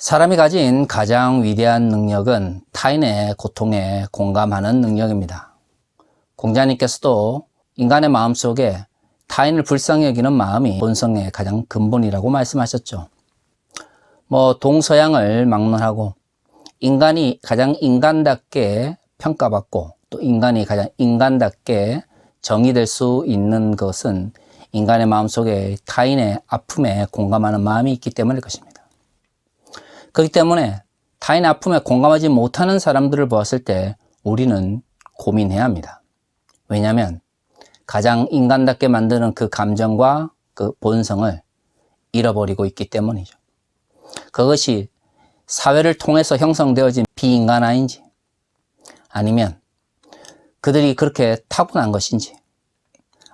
사람이 가진 가장 위대한 능력은 타인의 고통에 공감하는 능력입니다. 공자님께서도 인간의 마음속에 타인을 불쌍히 여기는 마음이 본성의 가장 근본이라고 말씀하셨죠. 동서양을 막론하고 인간이 가장 인간답게 평가받고 또 인간이 가장 인간답게 정의될 수 있는 것은 인간의 마음속에 타인의 아픔에 공감하는 마음이 있기 때문일 것입니다. 그렇기 때문에 타인의 아픔에 공감하지 못하는 사람들을 보았을 때 우리는 고민해야 합니다. 왜냐하면 가장 인간답게 만드는 그 감정과 그 본성을 잃어버리고 있기 때문이죠. 그것이 사회를 통해서 형성되어진 비인간화인지 아니면 그들이 그렇게 타고난 것인지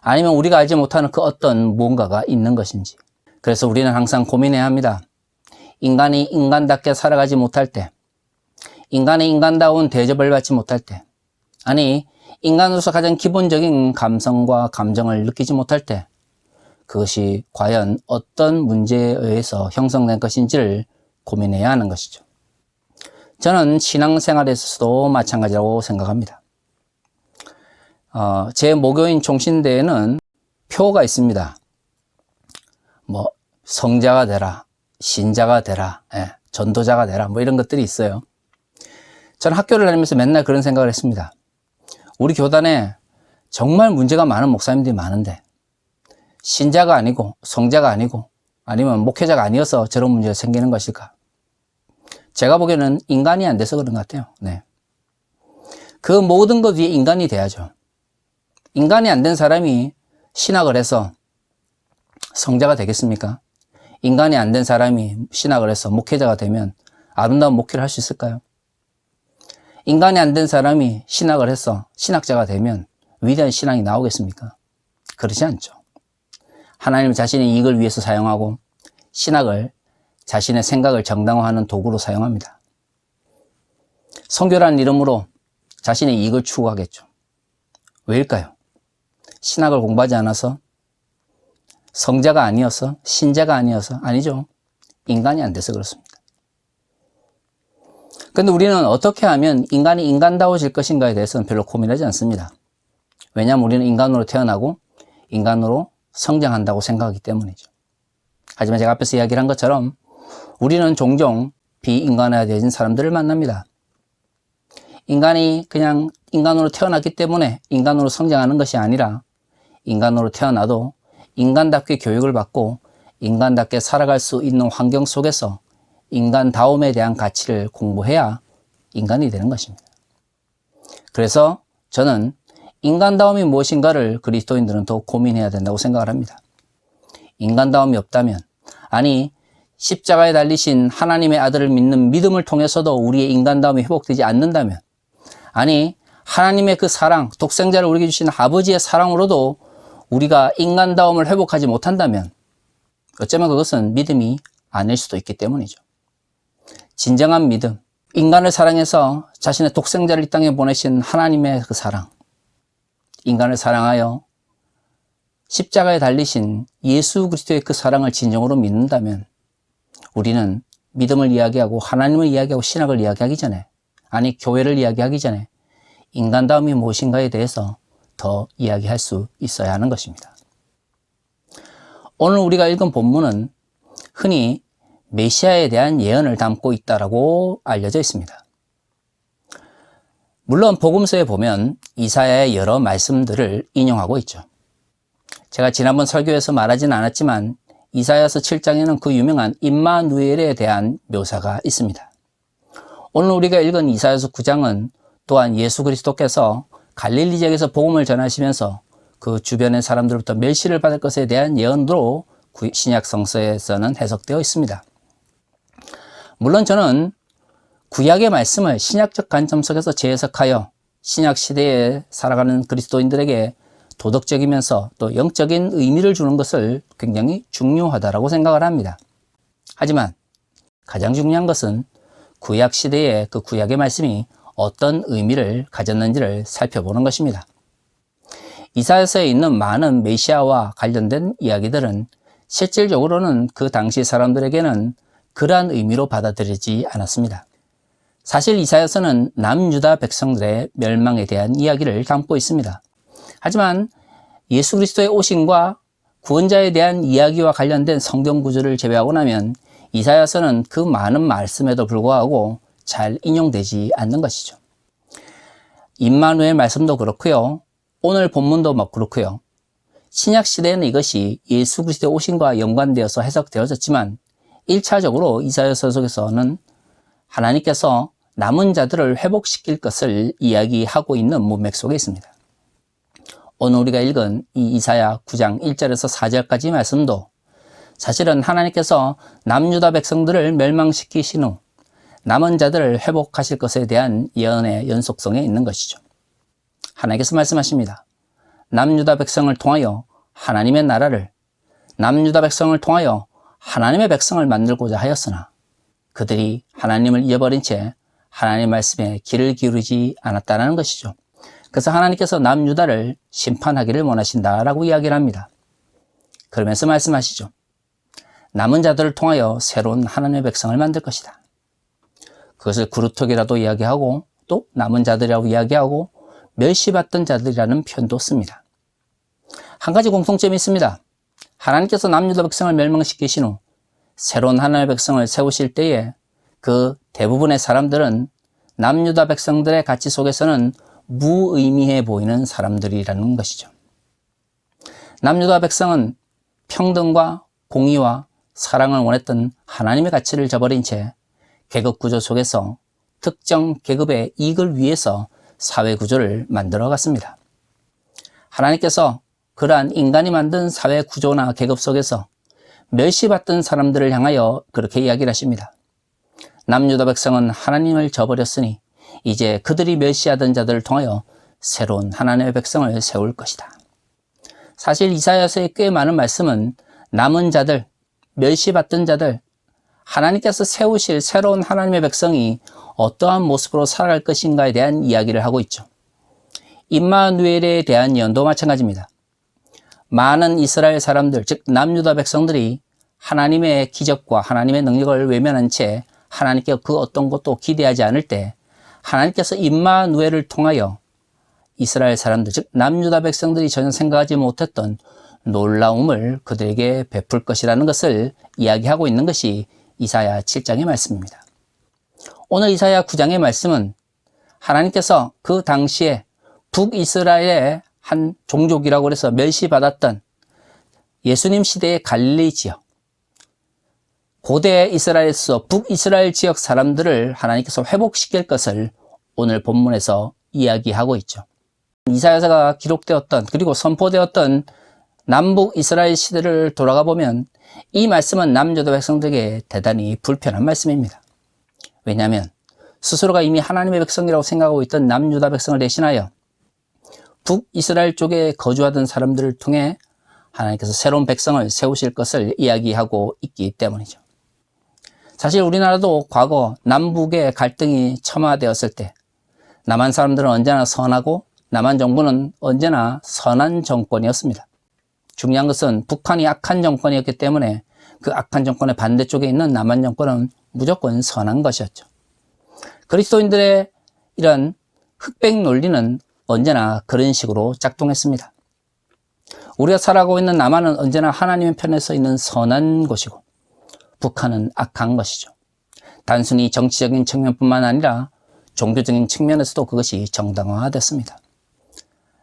아니면 우리가 알지 못하는 그 어떤 무언가가 있는 것인지. 그래서 우리는 항상 고민해야 합니다. 인간이 인간답게 살아가지 못할 때, 인간의 인간다운 대접을 받지 못할 때, 아니 인간으로서 가장 기본적인 감성과 감정을 느끼지 못할 때 그것이 과연 어떤 문제에 의해서 형성된 것인지를 고민해야 하는 것이죠. 저는 신앙생활에 있어서도 마찬가지라고 생각합니다. 제 모교인 종신대에는 표가 있습니다. 성자가 되라, 신자가 되라, 전도자가 되라, 이런 것들이 있어요. 저는 학교를 다니면서 맨날 그런 생각을 했습니다. 우리 교단에 정말 문제가 많은 목사님들이 많은데 신자가 아니고 성자가 아니고 아니면 목회자가 아니어서 저런 문제가 생기는 것일까? 제가 보기에는 인간이 안 돼서 그런 것 같아요. 그 모든 것 위에 인간이 돼야죠. 인간이 안 된 사람이 신학을 해서 성자가 되겠습니까? 인간이 안 된 사람이 신학을 해서 목회자가 되면 아름다운 목회를 할 수 있을까요? 인간이 안 된 사람이 신학을 해서 신학자가 되면 위대한 신앙이 나오겠습니까? 그렇지 않죠. 하나님 자신의 이익을 위해서 사용하고 신학을 자신의 생각을 정당화하는 도구로 사용합니다. 선교라는 이름으로 자신의 이익을 추구하겠죠. 왜일까요? 신학을 공부하지 않아서? 성자가 아니어서? 신자가 아니어서? 아니죠. 인간이 안 돼서 그렇습니다. 그런데 우리는 어떻게 하면 인간이 인간다워질 것인가에 대해서는 별로 고민하지 않습니다. 왜냐하면 우리는 인간으로 태어나고 인간으로 성장한다고 생각하기 때문이죠. 하지만 제가 앞에서 이야기를 한 것처럼 우리는 종종 비인간화되어진 사람들을 만납니다. 인간이 그냥 인간으로 태어났기 때문에 인간으로 성장하는 것이 아니라 인간으로 태어나도 인간답게 교육을 받고 인간답게 살아갈 수 있는 환경 속에서 인간다움에 대한 가치를 공부해야 인간이 되는 것입니다. 그래서 저는 인간다움이 무엇인가를 그리스도인들은 더 고민해야 된다고 생각을 합니다. 인간다움이 없다면, 아니 십자가에 달리신 하나님의 아들을 믿는 믿음을 통해서도 우리의 인간다움이 회복되지 않는다면, 아니 하나님의 그 사랑, 독생자를 우리에게 주신 아버지의 사랑으로도 우리가 인간다움을 회복하지 못한다면 어쩌면 그것은 믿음이 아닐 수도 있기 때문이죠. 진정한 믿음, 인간을 사랑해서 자신의 독생자를 이 땅에 보내신 하나님의 그 사랑, 인간을 사랑하여 십자가에 달리신 예수 그리스도의 그 사랑을 진정으로 믿는다면 우리는 믿음을 이야기하고 하나님을 이야기하고 신학을 이야기하기 전에, 아니 교회를 이야기하기 전에 인간다움이 무엇인가에 대해서 더 이야기할 수 있어야 하는 것입니다. 오늘 우리가 읽은 본문은 흔히 메시아에 대한 예언을 담고 있다고 알려져 있습니다. 물론 복음서에 보면 이사야의 여러 말씀들을 인용하고 있죠. 제가 지난번 설교에서 말하진 않았지만 이사야서 7장에는 그 유명한 임마누엘에 대한 묘사가 있습니다. 오늘 우리가 읽은 이사야서 9장은 또한 예수 그리스도께서 갈릴리 지역에서 복음을 전하시면서 그 주변의 사람들부터 멸시를 받을 것에 대한 예언으로 신약 성서에서는 해석되어 있습니다. 물론 저는 구약의 말씀을 신약적 관점 속에서 재해석하여 신약 시대에 살아가는 그리스도인들에게 도덕적이면서 또 영적인 의미를 주는 것을 굉장히 중요하다고 생각을 합니다. 하지만 가장 중요한 것은 구약 시대에 그 구약의 말씀이 어떤 의미를 가졌는지를 살펴보는 것입니다. 이사야서에 있는 많은 메시아와 관련된 이야기들은 실질적으로는 그 당시 사람들에게는 그러한 의미로 받아들이지 않았습니다. 사실 이사야서는 남유다 백성들의 멸망에 대한 이야기를 담고 있습니다. 하지만 예수 그리스도의 오심과 구원자에 대한 이야기와 관련된 성경 구절을 제외하고 나면 이사야서는 그 많은 말씀에도 불구하고 잘 인용되지 않는 것이죠. 임마누엘 말씀도 그렇고요. 오늘 본문도 그렇고요. 신약 시대에는 이것이 예수 그리스도의 오심과 연관되어서 해석되어졌지만 1차적으로 이사야서 속에서는 하나님께서 남은 자들을 회복시킬 것을 이야기하고 있는 문맥 속에 있습니다. 오늘 우리가 읽은 이 이사야 9장 1절에서 4절까지 말씀도 사실은 하나님께서 남유다 백성들을 멸망시키신 후 남은 자들을 회복하실 것에 대한 예언의 연속성에 있는 것이죠. 하나님께서 말씀하십니다. 남유다 백성을 통하여 하나님의 나라를, 남유다 백성을 통하여 하나님의 백성을 만들고자 하였으나 그들이 하나님을 잊어버린 채 하나님의 말씀에 귀를 기울이지 않았다는 것이죠. 그래서 하나님께서 남유다를 심판하기를 원하신다라고 이야기를 합니다. 그러면서 말씀하시죠. 남은 자들을 통하여 새로운 하나님의 백성을 만들 것이다. 그것을 그루터기라도 이야기하고 또 남은 자들이라고 이야기하고 멸시받던 자들이라는 표현도 씁니다. 한 가지 공통점이 있습니다. 하나님께서 남유다 백성을 멸망시키신 후 새로운 하나님의 백성을 세우실 때에 그 대부분의 사람들은 남유다 백성들의 가치 속에서는 무의미해 보이는 사람들이라는 것이죠. 남유다 백성은 평등과 공의와 사랑을 원했던 하나님의 가치를 저버린 채 계급 구조 속에서 특정 계급의 이익을 위해서 사회 구조를 만들어 갔습니다. 하나님께서 그러한 인간이 만든 사회 구조나 계급 속에서 멸시받던 사람들을 향하여 그렇게 이야기를 하십니다. 남유다 백성은 하나님을 저버렸으니 이제 그들이 멸시하던 자들을 통하여 새로운 하나님의 백성을 세울 것이다. 사실 이사야서의 꽤 많은 말씀은 남은 자들, 멸시받던 자들, 하나님께서 세우실 새로운 하나님의 백성이 어떠한 모습으로 살아갈 것인가에 대한 이야기를 하고 있죠. 임마누엘에 대한 예언도 마찬가지입니다. 많은 이스라엘 사람들, 즉 남유다 백성들이 하나님의 기적과 하나님의 능력을 외면한 채 하나님께 그 어떤 것도 기대하지 않을 때 하나님께서 임마누엘을 통하여 이스라엘 사람들, 즉 남유다 백성들이 전혀 생각하지 못했던 놀라움을 그들에게 베풀 것이라는 것을 이야기하고 있는 것이 이사야 7장의 말씀입니다. 오늘 이사야 9장의 말씀은 하나님께서 그 당시에 북이스라엘의 한 종족이라고 해서 멸시받았던 예수님 시대의 갈릴리 지역, 고대 이스라엘에서 북이스라엘 지역 사람들을 하나님께서 회복시킬 것을 오늘 본문에서 이야기하고 있죠. 이사야서가 기록되었던 그리고 선포되었던 남북 이스라엘 시대를 돌아가 보면 이 말씀은 남유다 백성들에게 대단히 불편한 말씀입니다. 왜냐하면 스스로가 이미 하나님의 백성이라고 생각하고 있던 남유다 백성을 대신하여 북이스라엘 쪽에 거주하던 사람들을 통해 하나님께서 새로운 백성을 세우실 것을 이야기하고 있기 때문이죠. 사실 우리나라도 과거 남북의 갈등이 첨화되었을 때 남한 사람들은 언제나 선하고 남한 정부는 언제나 선한 정권이었습니다. 중요한 것은 북한이 악한 정권이었기 때문에 그 악한 정권의 반대쪽에 있는 남한 정권은 무조건 선한 것이었죠. 그리스도인들의 이런 흑백 논리는 언제나 그런 식으로 작동했습니다. 우리가 살아가고 있는 남한은 언제나 하나님의 편에 서 있는 선한 곳이고 북한은 악한 것이죠. 단순히 정치적인 측면뿐만 아니라 종교적인 측면에서도 그것이 정당화됐습니다.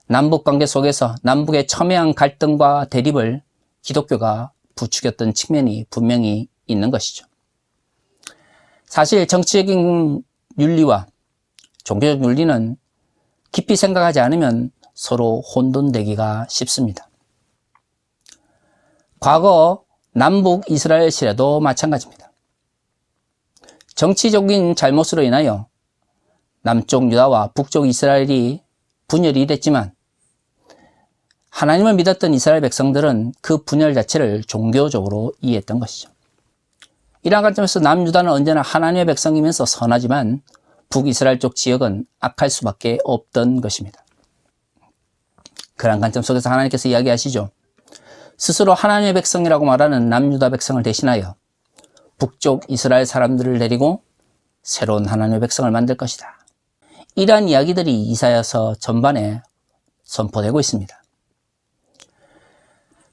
남북관계 속에서 남북의 첨예한 갈등과 대립을 기독교가 부추겼던 측면이 분명히 있는 것이죠. 사실 정치적인 윤리와 종교적 윤리는 깊이 생각하지 않으면 서로 혼돈되기가 쉽습니다. 과거 남북 이스라엘 시대도 마찬가지입니다. 정치적인 잘못으로 인하여 남쪽 유다와 북쪽 이스라엘이 분열이 됐지만 하나님을 믿었던 이스라엘 백성들은 그 분열 자체를 종교적으로 이해했던 것이죠. 이러한 관점에서 남유다는 언제나 하나님의 백성이면서 선하지만 북이스라엘 쪽 지역은 악할 수밖에 없던 것입니다. 그러한 관점 속에서 하나님께서 이야기하시죠. 스스로 하나님의 백성이라고 말하는 남유다 백성을 대신하여 북쪽 이스라엘 사람들을 데리고 새로운 하나님의 백성을 만들 것이다. 이러한 이야기들이 이사야서 전반에 선포되고 있습니다.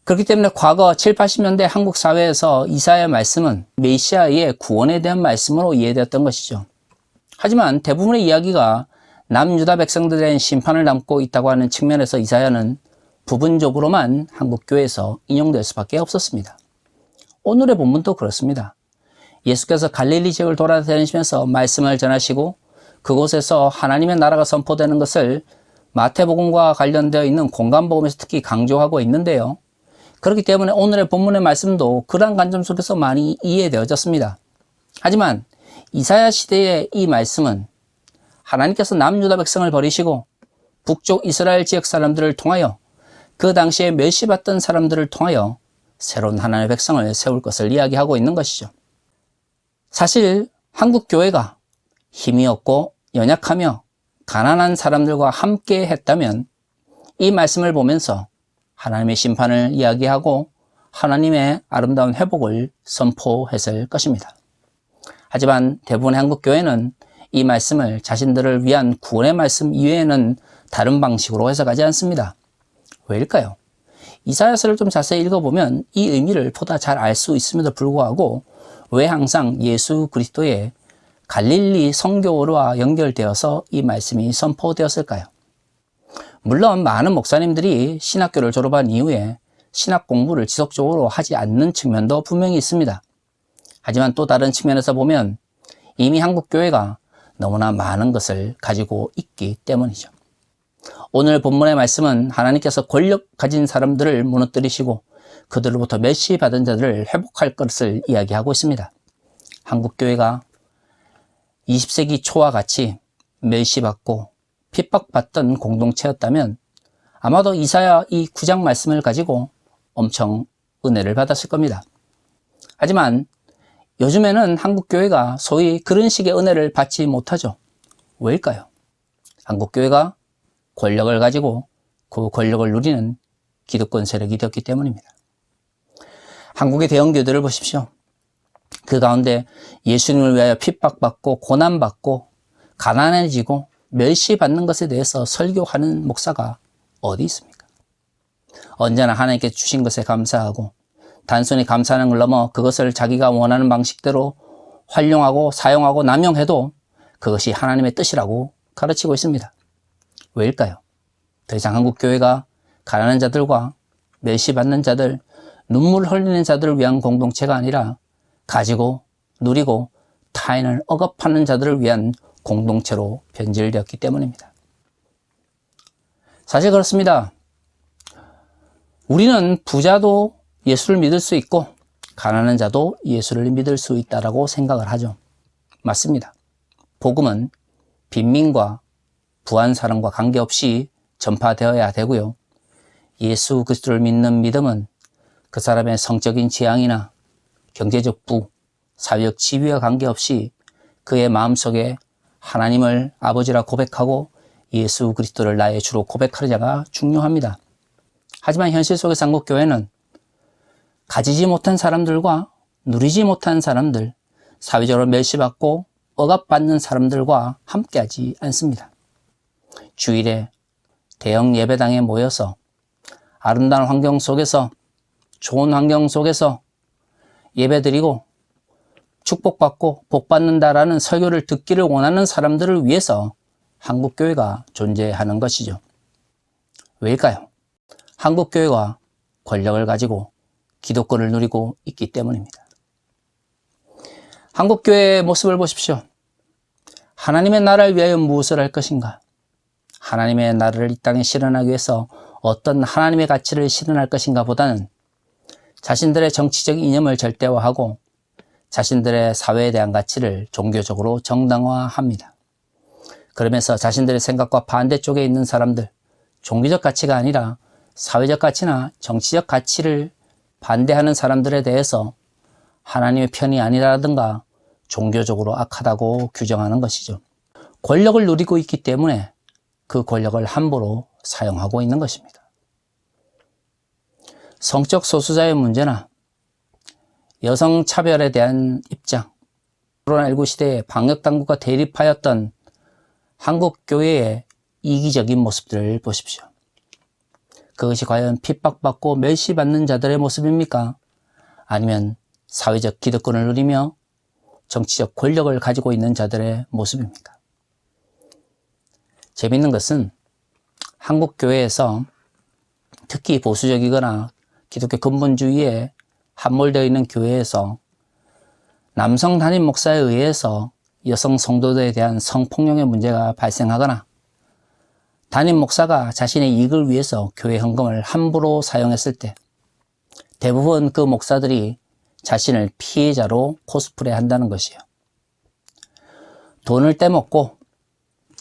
그렇기 때문에 과거 7, 80년대 한국 사회에서 이사야의 말씀은 메시아의 구원에 대한 말씀으로 이해되었던 것이죠. 하지만 대부분의 이야기가 남유다 백성들에 대한 심판을 담고 있다고 하는 측면에서 이사야는 부분적으로만 한국교회에서 인용될 수밖에 없었습니다. 오늘의 본문도 그렇습니다. 예수께서 갈릴리 지역을 돌아다니시면서 말씀을 전하시고 그곳에서 하나님의 나라가 선포되는 것을 마태복음과 관련되어 있는 공간복음에서 특히 강조하고 있는데요. 그렇기 때문에 오늘의 본문의 말씀도 그러한 관점 속에서 많이 이해되어졌습니다. 하지만 이사야 시대의 이 말씀은 하나님께서 남유다 백성을 버리시고 북쪽 이스라엘 지역 사람들을 통하여 그 당시에 멸시받던 사람들을 통하여 새로운 하나님의 백성을 세울 것을 이야기하고 있는 것이죠. 사실 한국 교회가 힘이 없고 연약하며 가난한 사람들과 함께 했다면 이 말씀을 보면서 하나님의 심판을 이야기하고 하나님의 아름다운 회복을 선포했을 것입니다. 하지만 대부분의 한국 교회는 이 말씀을 자신들을 위한 구원의 말씀 이외에는 다른 방식으로 해석하지 않습니다. 왜일까요? 이사야서를 좀 자세히 읽어보면 이 의미를 보다 잘 알 수 있음에도 불구하고 왜 항상 예수 그리스도의 갈릴리 선교와 연결되어서 이 말씀이 선포되었을까요? 물론 많은 목사님들이 신학교를 졸업한 이후에 신학 공부를 지속적으로 하지 않는 측면도 분명히 있습니다. 하지만 또 다른 측면에서 보면 이미 한국 교회가 너무나 많은 것을 가지고 있기 때문이죠. 오늘 본문의 말씀은 하나님께서 권력 가진 사람들을 무너뜨리시고 그들로부터 멸시받은 자들을 회복할 것을 이야기하고 있습니다. 한국 교회가 20세기 초와 같이 멸시받고 핍박받던 공동체였다면 아마도 이사야 이 9장 말씀을 가지고 엄청 은혜를 받았을 겁니다. 하지만 요즘에는 한국교회가 소위 그런 식의 은혜를 받지 못하죠. 왜일까요? 한국교회가 권력을 가지고 그 권력을 누리는 기득권 세력이 되었기 때문입니다. 한국의 대형교회들을 보십시오. 그 가운데 예수님을 위하여 핍박받고 고난받고 가난해지고 멸시받는 것에 대해서 설교하는 목사가 어디 있습니까? 언제나 하나님께 주신 것에 감사하고 단순히 감사하는 걸 넘어 그것을 자기가 원하는 방식대로 활용하고 사용하고 남용해도 그것이 하나님의 뜻이라고 가르치고 있습니다. 왜일까요? 더 이상 한국교회가 가난한 자들과 멸시받는 자들, 눈물 흘리는 자들을 위한 공동체가 아니라 가지고 누리고 타인을 억압하는 자들을 위한 공동체로 변질되었기 때문입니다. 사실 그렇습니다. 우리는 부자도 예수를 믿을 수 있고 가난한 자도 예수를 믿을 수 있다고 생각을 하죠. 맞습니다. 복음은 빈민과 부한 사람과 관계없이 전파되어야 되고요. 예수 그리스도를 믿는 믿음은 그 사람의 성적인 지향이나 경제적 부, 사회적 지위와 관계없이 그의 마음속에 하나님을 아버지라 고백하고 예수 그리스도를 나의 주로 고백하는 자가 중요합니다. 하지만 현실 속의 한국교회는 가지지 못한 사람들과 누리지 못한 사람들, 사회적으로 멸시받고 억압받는 사람들과 함께하지 않습니다. 주일에 대형 예배당에 모여서 아름다운 환경 속에서 좋은 환경 속에서 예배드리고 축복받고 복받는다라는 설교를 듣기를 원하는 사람들을 위해서 한국교회가 존재하는 것이죠. 왜일까요? 한국교회가 권력을 가지고 기득권을 누리고 있기 때문입니다. 한국교회의 모습을 보십시오. 하나님의 나라를 위하여 무엇을 할 것인가? 하나님의 나라를 이 땅에 실현하기 위해서 어떤 하나님의 가치를 실현할 것인가 보다는 자신들의 정치적 이념을 절대화하고 자신들의 사회에 대한 가치를 종교적으로 정당화합니다. 그러면서 자신들의 생각과 반대쪽에 있는 사람들, 종교적 가치가 아니라 사회적 가치나 정치적 가치를 반대하는 사람들에 대해서 하나님의 편이 아니라든가 종교적으로 악하다고 규정하는 것이죠. 권력을 누리고 있기 때문에 그 권력을 함부로 사용하고 있는 것입니다. 성적 소수자의 문제나 여성 차별에 대한 입장, 코로나19 시대에 방역당국과 대립하였던 한국교회의 이기적인 모습들을 보십시오. 그것이 과연 핍박받고 멸시받는 자들의 모습입니까? 아니면 사회적 기득권을 누리며 정치적 권력을 가지고 있는 자들의 모습입니까? 재밌는 것은 한국교회에서 특히 보수적이거나 기독교 근본주의에 함몰되어 있는 교회에서 남성 담임 목사에 의해서 여성 성도들에 대한 성폭력의 문제가 발생하거나 담임 목사가 자신의 이익을 위해서 교회 헌금을 함부로 사용했을 때 대부분 그 목사들이 자신을 피해자로 코스프레 한다는 것이에요. 돈을 떼먹고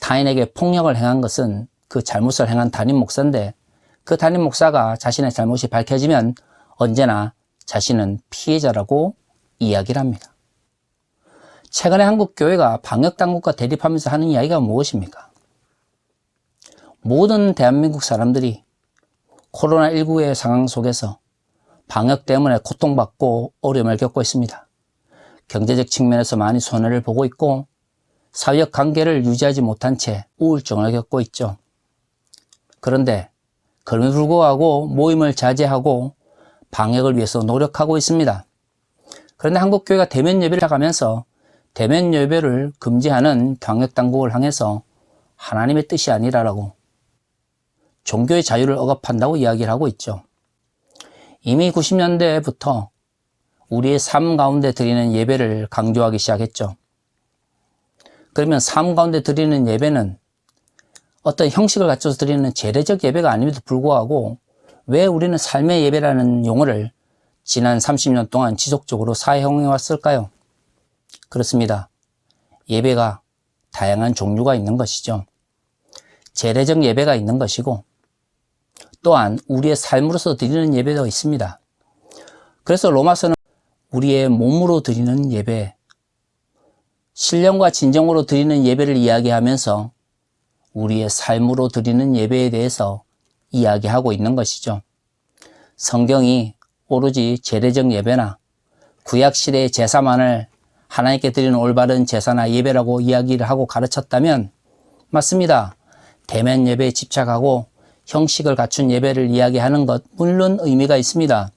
타인에게 폭력을 행한 것은 그 잘못을 행한 담임 목사인데 그 담임 목사가 자신의 잘못이 밝혀지면 언제나 자신은 피해자라고 이야기를 합니다. 최근에 한국 교회가 방역당국과 대립하면서 하는 이야기가 무엇입니까? 모든 대한민국 사람들이 코로나19의 상황 속에서 방역 때문에 고통받고 어려움을 겪고 있습니다. 경제적 측면에서 많이 손해를 보고 있고 사회적 관계를 유지하지 못한 채 우울증을 겪고 있죠. 그런데 그럼에도 불구하고 모임을 자제하고 방역을 위해서 노력하고 있습니다. 그런데 한국교회가 대면 예배를 시작하면서 대면 예배를 금지하는 방역당국을 향해서 하나님의 뜻이 아니라라고 종교의 자유를 억압한다고 이야기를 하고 있죠. 이미 90년대부터 우리의 삶 가운데 드리는 예배를 강조하기 시작했죠. 그러면 삶 가운데 드리는 예배는 어떤 형식을 갖춰서 드리는 재래적 예배가 아님에도 불구하고 왜 우리는 삶의 예배라는 용어를 지난 30년 동안 지속적으로 사용해 왔을까요? 그렇습니다. 예배가 다양한 종류가 있는 것이죠. 재래적 예배가 있는 것이고 또한 우리의 삶으로서 드리는 예배도 있습니다. 그래서 로마서는 우리의 몸으로 드리는 예배, 신령과 진정으로 드리는 예배를 이야기하면서 우리의 삶으로 드리는 예배에 대해서 이야기하고 있는 것이죠. 성경이 오로지 재래적 예배나 구약시대의 제사만을 하나님께 드리는 올바른 제사나 예배라고 이야기를 하고 가르쳤다면 맞습니다. 대면 예배에 집착하고 형식을 갖춘 예배를 이야기하는 것 물론 의미가 있습니다.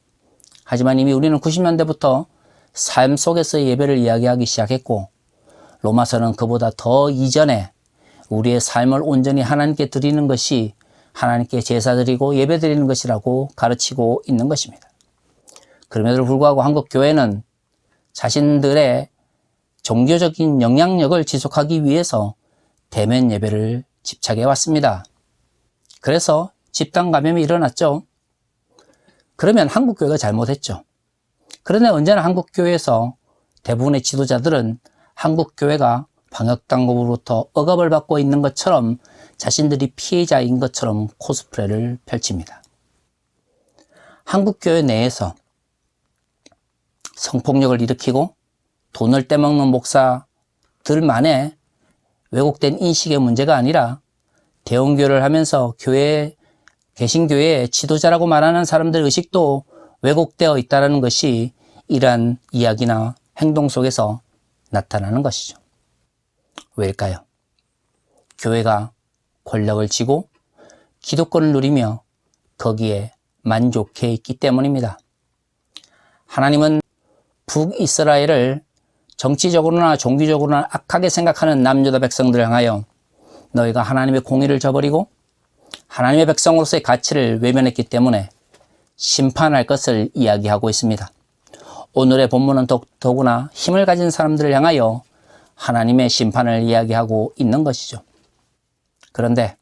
하지만 이미 우리는 90년대부터 삶 속에서의 예배를 이야기하기 시작했고 로마서는 그보다 더 이전에 우리의 삶을 온전히 하나님께 드리는 것이 하나님께 제사 드리고 예배 드리는 것이라고 가르치고 있는 것입니다. 그럼에도 불구하고 한국 교회는 자신들의 종교적인 영향력을 지속하기 위해서 대면 예배를 집착해 왔습니다. 그래서 집단 감염이 일어났죠. 그러면 한국 교회가 잘못했죠. 그런데 언제나 한국 교회에서 대부분의 지도자들은 한국 교회가 방역당국으로부터 억압을 받고 있는 것처럼 자신들이 피해자인 것처럼 코스프레를 펼칩니다. 한국교회 내에서 성폭력을 일으키고 돈을 떼먹는 목사들만의 왜곡된 인식의 문제가 아니라 대형교회를 하면서 개신교회의 지도자라고 말하는 사람들의 의식도 왜곡되어 있다는 것이 이러한 이야기나 행동 속에서 나타나는 것이죠. 왜일까요? 교회가 권력을 쥐고 기득권을 누리며 거기에 만족해 있기 때문입니다. 하나님은 북이스라엘을 정치적으로나 종교적으로나 악하게 생각하는 남유다 백성들을 향하여 너희가 하나님의 공의를 저버리고 하나님의 백성으로서의 가치를 외면했기 때문에 심판할 것을 이야기하고 있습니다. 오늘의 본문은 더구나 힘을 가진 사람들을 향하여 하나님의 심판을 이야기하고 있는 것이죠. 그런데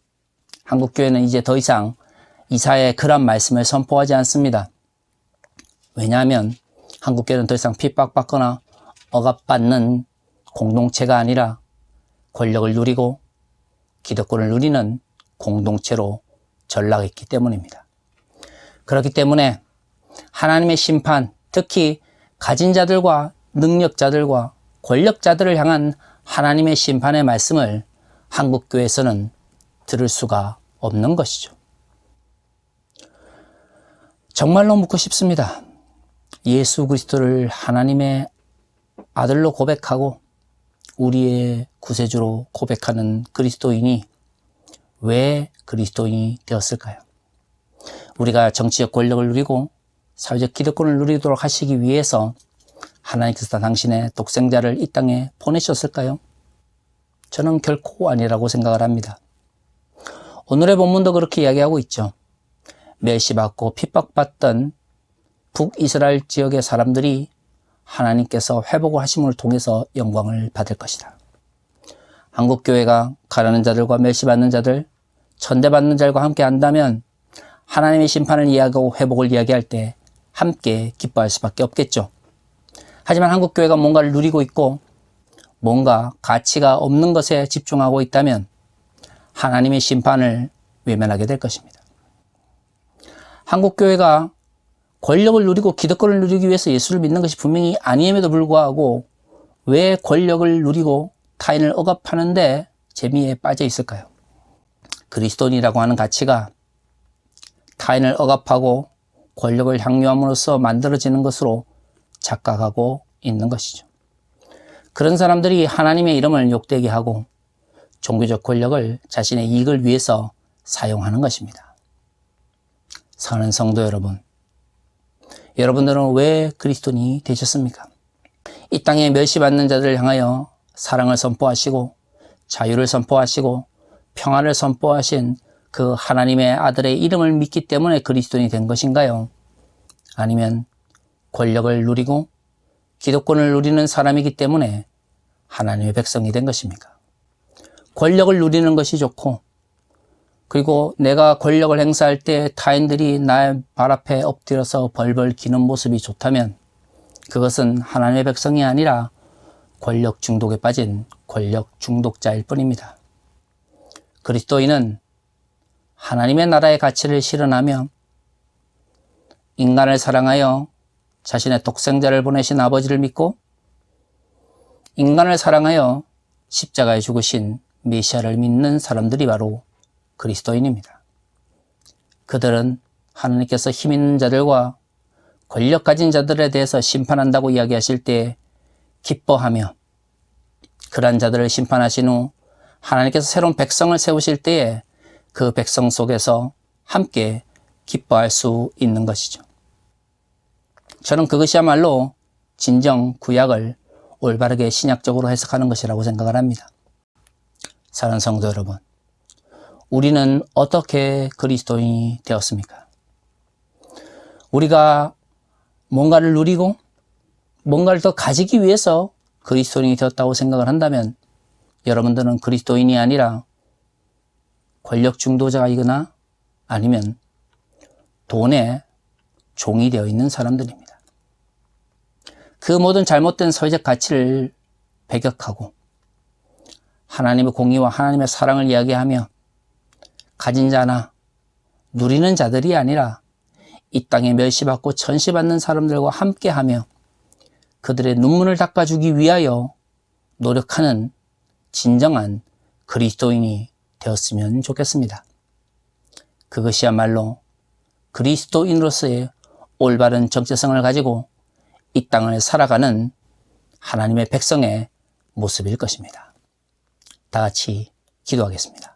한국교회는 이제 더 이상 이사야의 그런 말씀을 선포하지 않습니다. 왜냐하면 한국교회는 더 이상 핍박받거나 억압받는 공동체가 아니라 권력을 누리고 기득권을 누리는 공동체로 전락했기 때문입니다. 그렇기 때문에 하나님의 심판, 특히 가진 자들과 능력자들과 권력자들을 향한 하나님의 심판의 말씀을 한국교회에서는 들을 수가 없는 것이죠. 정말로 묻고 싶습니다. 예수 그리스도를 하나님의 아들로 고백하고 우리의 구세주로 고백하는 그리스도인이 왜 그리스도인이 되었을까요? 우리가 정치적 권력을 누리고 사회적 기득권을 누리도록 하시기 위해서 하나님께서 당신의 독생자를 이 땅에 보내셨을까요? 저는 결코 아니라고 생각을 합니다. 오늘의 본문도 그렇게 이야기하고 있죠. 멸시받고 핍박받던 북이스라엘 지역의 사람들이 하나님께서 회복을 하심을 통해서 영광을 받을 것이다. 한국교회가 가난한 자들과 멸시받는 자들, 천대받는 자들과 함께 한다면 하나님의 심판을 이야기하고 회복을 이야기할 때 함께 기뻐할 수밖에 없겠죠. 하지만 한국교회가 뭔가를 누리고 있고 뭔가 가치가 없는 것에 집중하고 있다면 하나님의 심판을 외면하게 될 것입니다. 한국교회가 권력을 누리고 기득권을 누리기 위해서 예수를 믿는 것이 분명히 아니임에도 불구하고 왜 권력을 누리고 타인을 억압하는데 재미에 빠져 있을까요? 그리스도인이라고 하는 가치가 타인을 억압하고 권력을 향유함으로써 만들어지는 것으로 착각하고 있는 것이죠. 그런 사람들이 하나님의 이름을 욕되게 하고 종교적 권력을 자신의 이익을 위해서 사용하는 것입니다. 사랑하는 성도 여러분, 여러분들은 왜 그리스도인이 되셨습니까? 이 땅에 멸시받는 자들을 향하여 사랑을 선포하시고 자유를 선포하시고 평화를 선포하신 그 하나님의 아들의 이름을 믿기 때문에 그리스도인이 된 것인가요? 아니면 권력을 누리고 기득권을 누리는 사람이기 때문에 하나님의 백성이 된 것입니까? 권력을 누리는 것이 좋고 그리고 내가 권력을 행사할 때 타인들이 나의 발 앞에 엎드려서 벌벌 기는 모습이 좋다면 그것은 하나님의 백성이 아니라 권력 중독에 빠진 권력 중독자일 뿐입니다. 그리스도인은 하나님의 나라의 가치를 실현하며 인간을 사랑하여 자신의 독생자를 보내신 아버지를 믿고 인간을 사랑하여 십자가에 죽으신 메시아를 믿는 사람들이 바로 그리스도인입니다. 그들은 하나님께서 힘 있는 자들과 권력 가진 자들에 대해서 심판한다고 이야기하실 때 기뻐하며 그러한 자들을 심판하신 후 하나님께서 새로운 백성을 세우실 때에 그 백성 속에서 함께 기뻐할 수 있는 것이죠. 저는 그것이야말로 진정 구약을 올바르게 신약적으로 해석하는 것이라고 생각을 합니다. 사랑하는 성도 여러분, 우리는 어떻게 그리스도인이 되었습니까? 우리가 뭔가를 누리고 뭔가를 더 가지기 위해서 그리스도인이 되었다고 생각을 한다면 여러분들은 그리스도인이 아니라 권력 중독자이거나 아니면 돈의 종이 되어 있는 사람들입니다. 그 모든 잘못된 사회적 가치를 배격하고 하나님의 공의와 하나님의 사랑을 이야기하며 가진 자나 누리는 자들이 아니라 이 땅에 멸시받고 천시받는 사람들과 함께하며 그들의 눈물을 닦아주기 위하여 노력하는 진정한 그리스도인이 되었으면 좋겠습니다. 그것이야말로 그리스도인으로서의 올바른 정체성을 가지고 이 땅을 살아가는 하나님의 백성의 모습일 것입니다. 다 같이 기도하겠습니다.